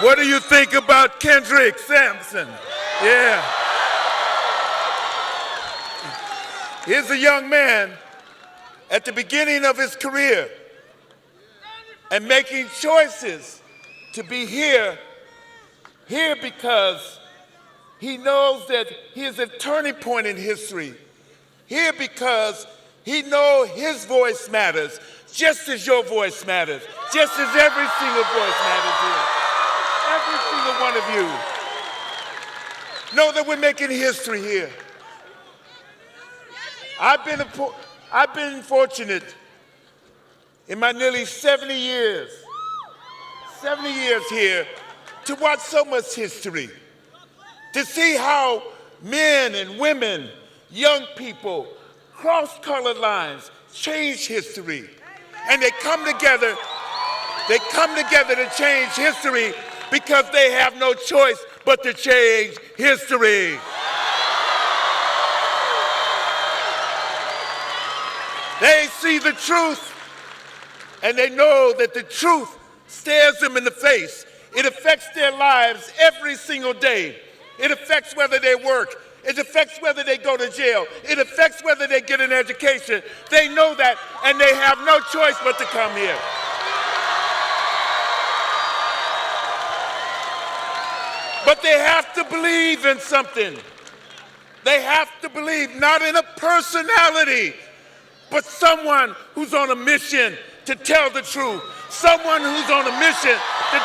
What do you think about Kendrick Sampson? Yeah. Here's a young man at the beginning of his career and making choices to be here because he knows that he is a turning point in history. Here because he knows his voice matters, just as your voice matters, just as every single voice matters here. Every single one of you. Know that we're making history here. I've been fortunate in my nearly 70 years here, to watch so much history, to see how men and women, young people, cross colored lines, change history. And they come together to change history because they have no choice but to change history. They see the truth, and they know that the truth stares them in the face. It affects their lives every single day. It affects whether they work. It affects whether they go to jail. It affects whether they get an education. They know that, and they have no choice but to come here. But they have to believe in something. They have to believe not in a personality, but someone who's on a mission to tell the truth. Someone who's on a mission to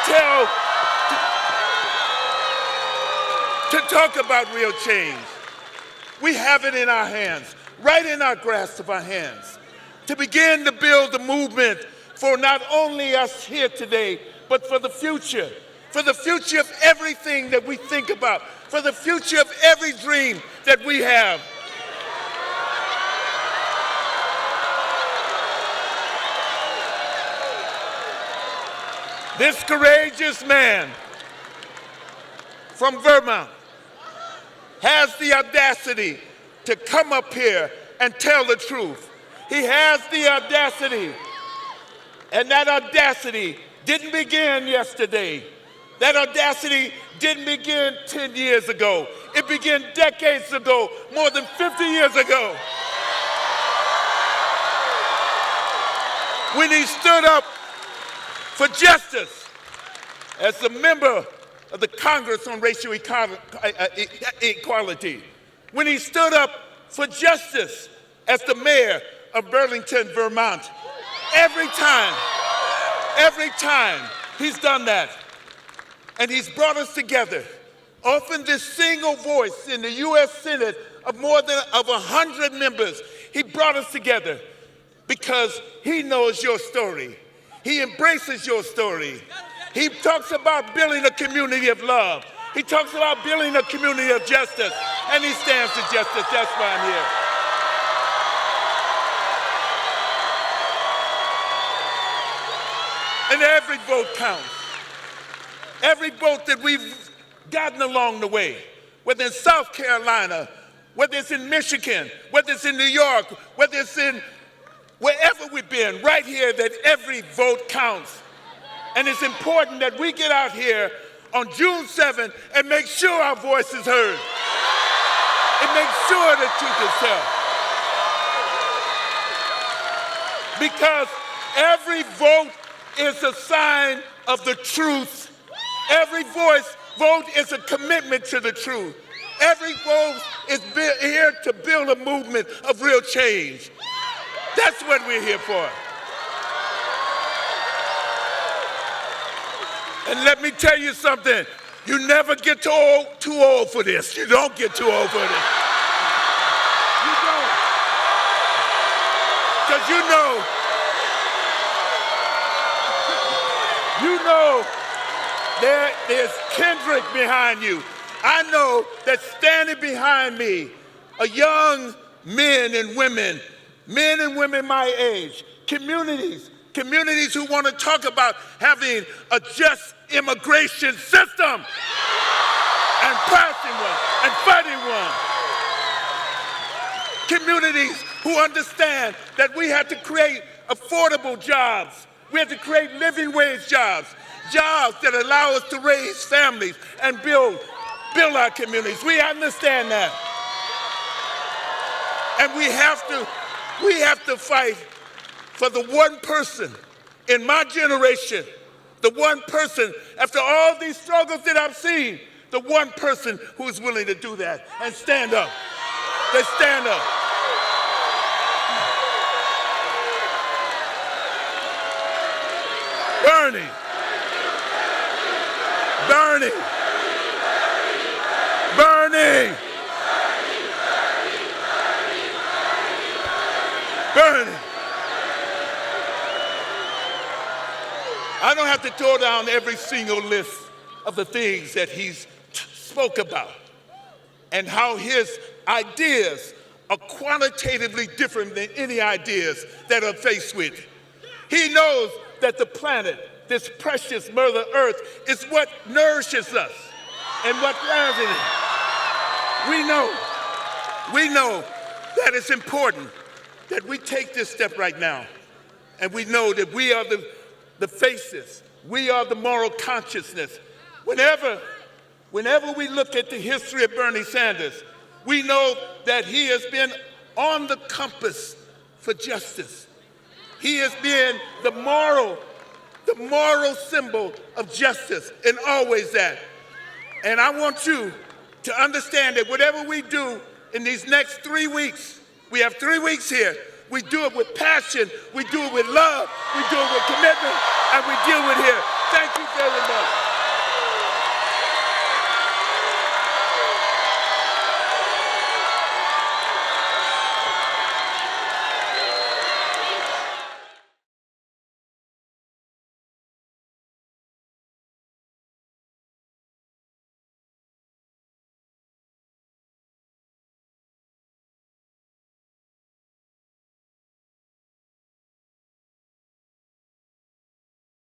talk about real change. We have it in our hands, right in our grasp of our hands, to begin to build a movement for not only us here today, but for the future of everything that we think about, for the future of every dream that we have. This courageous man from Vermont has the audacity to come up here and tell the truth. He has the audacity, and that audacity didn't begin yesterday. That audacity didn't begin 10 years ago. It began decades ago, more than 50 years ago. When he stood up for justice as a member of the Congress on Racial Equality, when he stood up for justice as the mayor of Burlington, Vermont. Every time he's done that. And he's brought us together. Often this single voice in the U.S. Senate of more than 100 members, he brought us together because he knows your story. He embraces your story. He talks about building a community of love. He talks about building a community of justice, and he stands for justice. That's why I'm here. And every vote counts. Every vote that we've gotten along the way, whether in South Carolina, whether it's in Michigan, whether it's in New York, whether it's in wherever we've been, right here, that every vote counts. And it's important that we get out here on June 7th and make sure our voice is heard. And make sure the truth is told. Because every vote is a sign of the truth. Every vote is a commitment to the truth. Every vote is here to build a movement of real change. That's what we're here for. And let me tell you something. You never get too old for this. You don't get too old for this. You don't. Because you know there's Kendrick behind you. I know that standing behind me are young men and women my age, communities who want to talk about having a just immigration system and passing one and fighting one. Communities who understand that we have to create affordable jobs We have to create living wage jobs, jobs that allow us to raise families and build our communities. We understand that. And we have to fight for the one person in my generation, the one person, after all these struggles that I've seen, the one person who is willing to do that and stand up. They stand up. Bernie. Bernie. Bernie. Bernie. I don't have to throw down every single list of the things that he's spoke about and how his ideas are qualitatively different than any ideas that are faced with. He knows that the planet, this precious Mother Earth, is what nourishes us and what lives in it. We know that it's important that we take this step right now, and we know that we are the faces, we are the moral consciousness. Whenever we look at the history of Bernie Sanders, we know that he has been on the compass for justice. He has been the moral symbol of justice, and always that. And I want you to understand that whatever we do in these next 3 weeks, we have 3 weeks here, we do it with passion, we do it with love, we do it with commitment, and we deal with here. Thank you very much.